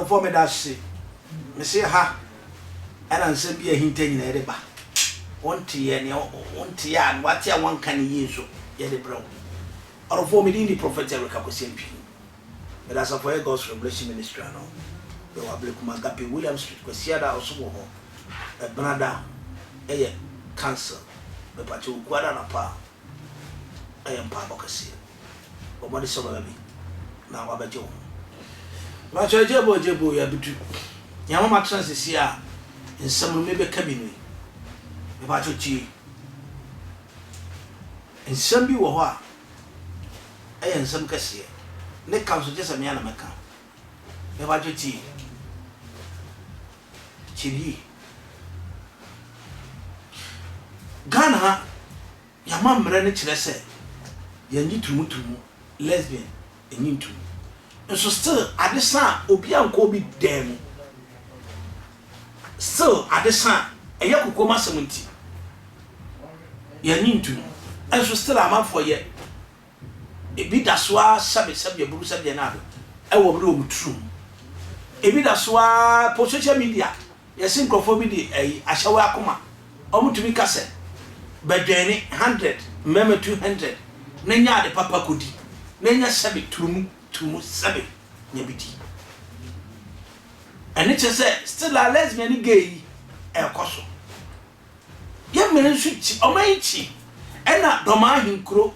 for me that say me say ha ana nsem bi ahinta nyina yede ba wonte ye ne wonte ya and what ya one kan yeso yede bro or for me the prophet Erica Kosempi but as for God's revelation ministry no we wa ble kuma gape William Street ko siada osobo ho e brother eye cancer me pati ugwada na pa eye mpa bokase o mo de so ba bi na wa ba je ho ma cho jebo ya bitu nyama ma transisi a nsam me be kabinu me ba cho chi nsam bi wo ho a eye nsam kase ne kam so je sam ya na meka me ba cho chi chibi Ghana yama mre ne kire se yanyi tumutumu lesbian enyintu nso still adesa obi anko bi dem still adesa eye kokoma semunti yanyintu nso still amafo ye ebi dasoa sabe buru sabe na do e wo bru omutrum ebi dasoa po social media yesin krofo bi di ahyawe akoma omutumi kase bedwene 100 meme 200 nenya de papa kodi nenya sabe tumu sabe nyabidi ene chese still a lesbian gay ekoso ye mere suchi omanchi ena doma hinkro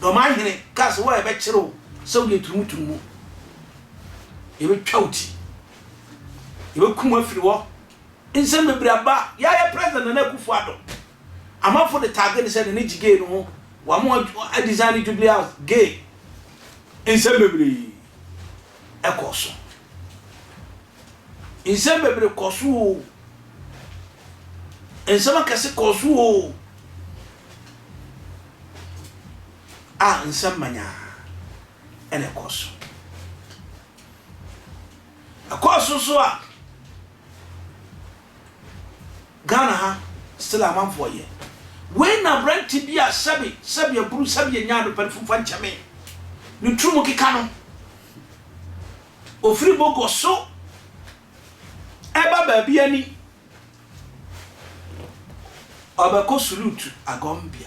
doma hine kas wo e be kire so ye tumu e be twauti e be kuma firi wo nsem bebraba ya president na kufu ado ama for the target said the gay no wa mo a design to be house gay nsem bebre ekoso nsem bebre koso nsem akase koso a nsem manya ene koso akoso so a Ghana ha still a man for ye when na brand bia sabe buru sabe nyaado perfufa nchame ni trumu kika no ofiri bogo so eba ba bia ni obako salute agombia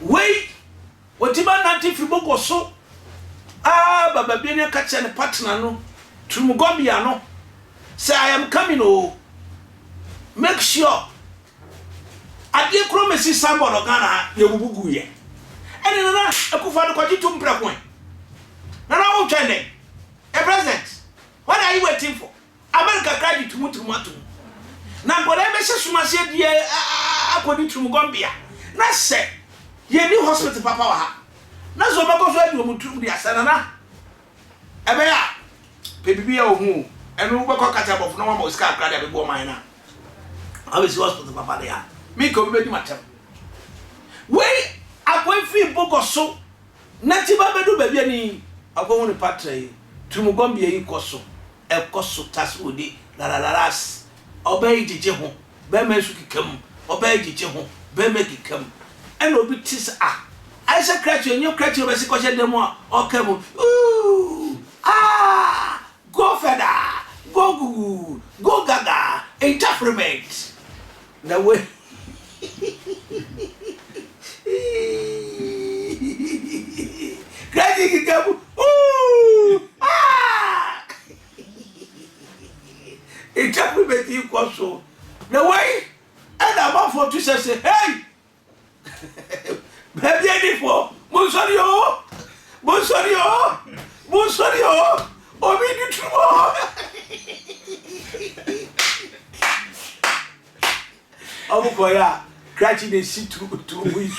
wey wotiba na tifiri bogo so baba bia ni ka che ne partner no trumu gombia no say I am coming oh make sure adie kromesi somebody Ghana ye bubugu ye ene na akufa no kwaji tum prekwen na wo twende a present what are you waiting for America credit tumutumu na ngore be sesumase die akodi tumugombia na se ye ni hospital papa wa ha na zo bako so adi omutum dia sana na ebe ya pebibia ohu enu bako kata bofu na mo ska akra be bo man na awesi hospital papa dia me ko be di matem we akwa fi bogo so na ti ba bedu ba bia ni akwa ni patre tumugombia yi koso ekoso tasodi ras obey jije ho be mesu kikam obey jije ho be me kikam eno obi tis I say crash you crash you be si ko she demo okemo go further go gaga interpret na we crash kikam interpret you so na way and about for to say hey baby any for monsorio obi di trumo abu boya cratching the seat to we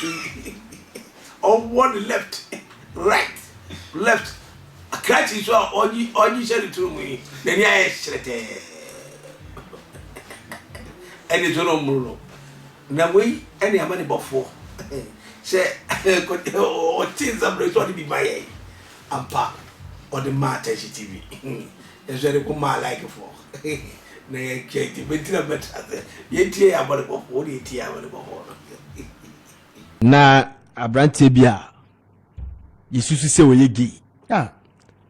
on one left left cratching so on share to me then ya shrete eni zo no muro na we eni amani bofo say o things am so be my ampa or the matter TV is very good my like for na ye kete betina better ye tie about bofo ye tie about bofo na abrante bia yesusu se wo ye gi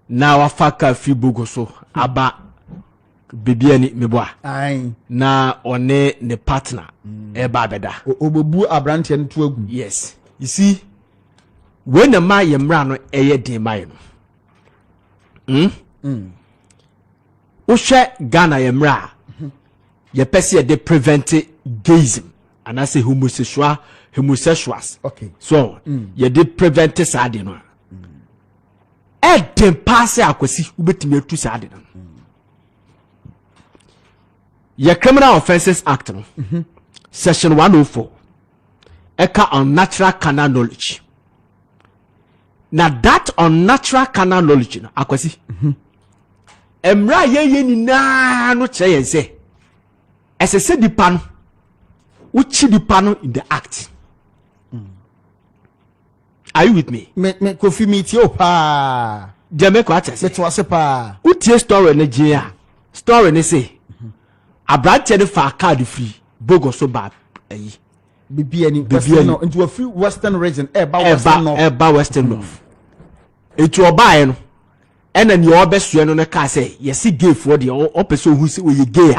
na wafaka fi bogo so aba bibiani meboa na one ne partner eba beda obebu abrante no to agu. Yes, you see when the ma yemra no eye den mai no wo hwe Ghana yemra ye pese de prevent gayism and I say homosexuals. Okay, so ye de prevent sade no den pass akwasi ubetimi atu sade no ye Criminal Offences Act no section 104 eka unnatural carnal knowledge. Now that unnatural carnal knowledge no akwasi emra ye ni na no kire yen se esese dipa no uchi dipa no in the act. Are you with me? Me kofi meet you pa Jamaica atese me to ase pa utie story na jia story ne say abrante de fa card free bogo so ba ayi bibiani no into a free western region eba western north etu obae no ena ni obesue no ka say yesi gay for de opeso hu se we gay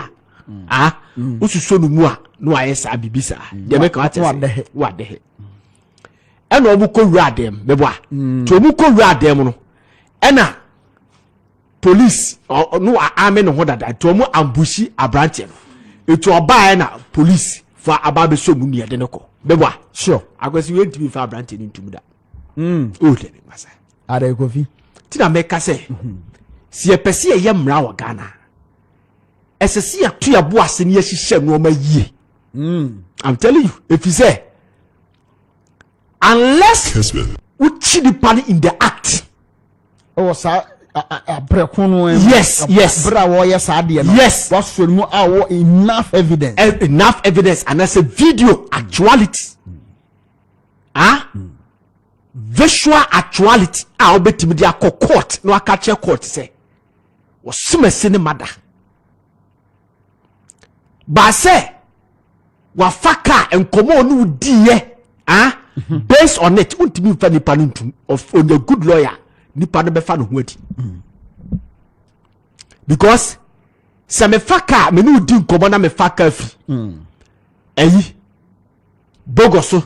ususo no mu a no ayesa bibisa de make wa tese wa de ena obu ko wura dem bebo a to obu ko wura dem no ena police no army no ho dada to omu ambushi abrante no etu obae na police for ababe so mu ne de ne ko bebo a sure akwasi we ntimi fa abrante ni ntumi da o de me masa ada kofi tina meka se si epese ye mra wa Ghana esese ya tu ya bo ase ne yehihye no ma yie I'm telling you if you say unless uchi di pan in the act sa abrekunu yes bra wo ye sa de no yes was mu awo enough evidence and as a video actuality visual actuality a obetimi dia court no akache court say wasumase ne mada ba say wa faka enkomo no diye based on it untimi fa nipa ntum of on a good lawyer nipa no be fa no hoati because se me faka me no di nkomo na me faka fi eyi bogoso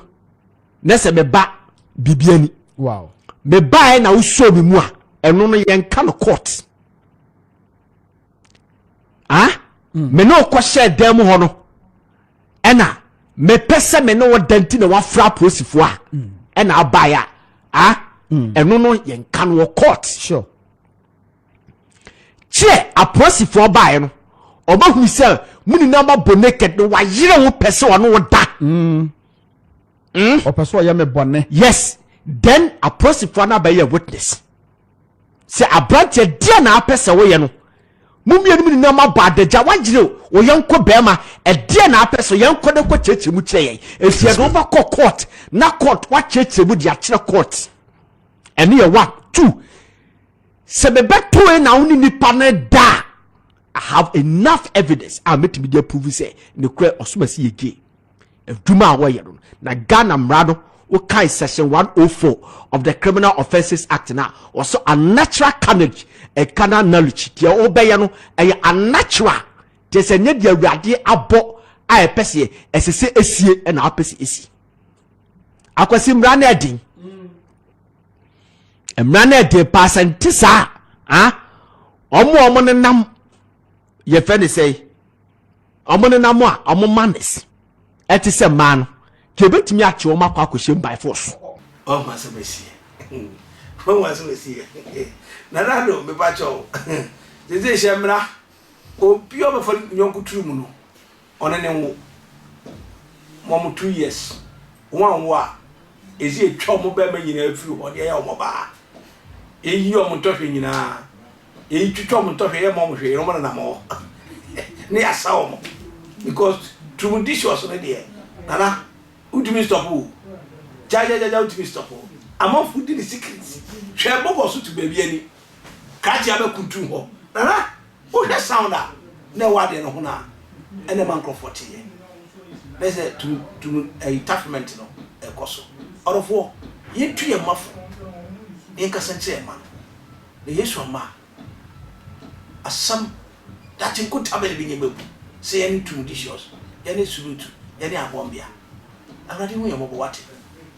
na se me ba bibiani wow me buy na wo show me mu a eno no yenka no court me no ko share dem ho no ena me pese me no danti na wa fra prosifo a ena abaya eno no yenka no court sure che a prosifo buy no obahu se muni na ma boneked no wa yire wo pese ono wo da opeso ya me bonne yes then a prosecutor na be witness say abrante dia na apese wo ye no mumienu na ma ba daja wagire wo yenko bema e dia na apese yenko de ko cheche mu kire ye efie no ba court na court wa cheche mu dia kire court ene ye 1 2 se be beto na woni nipa na da I have enough evidence I met me dey prove say ne kure osumasi ye gay eduma wo ye no na Ghana mrado o kai section 104 of the Criminal Offences Act na also a natural carnage a carnal knowledge dia obeye no a unnatural te se nye dia awade abo a epese esese esie na apese esi akwasi mra na edin mra na edin percent sa omo ne nam ye fe ne say omo ne nam a omo manes eti se man kebetimi ache o makwa akohye by force o masebesi o masebesi na rado me pacho deze shemra obi o be for nyonku turumu no onene wo mom 2 years one wa ezi etwa mo be ma nyina afiru ho de ya o mo ba eyi o mo tohwe nyina eyi twitwa mo tohwe ye mo mo hwe no mo na mo ne asa o mo because turumu dishwas no de nana ultimate stop who jaja ultimate stop among food in the secrets share bogo so to baby ani kaji abe kuntu ho nana o he sound a na wade no ho na ene man comfort ye let's say to a attachment no ekoso orofo ye tu ye mafo ye kasanche man the yesu ama asam that nko tabele bi nyemebu say any too dishes any sulutu any abombia awrade hu yemo wate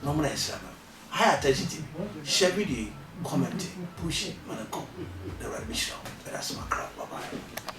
no mo na esaba high attention share video comment push manako the right bishop that's my crap bye bye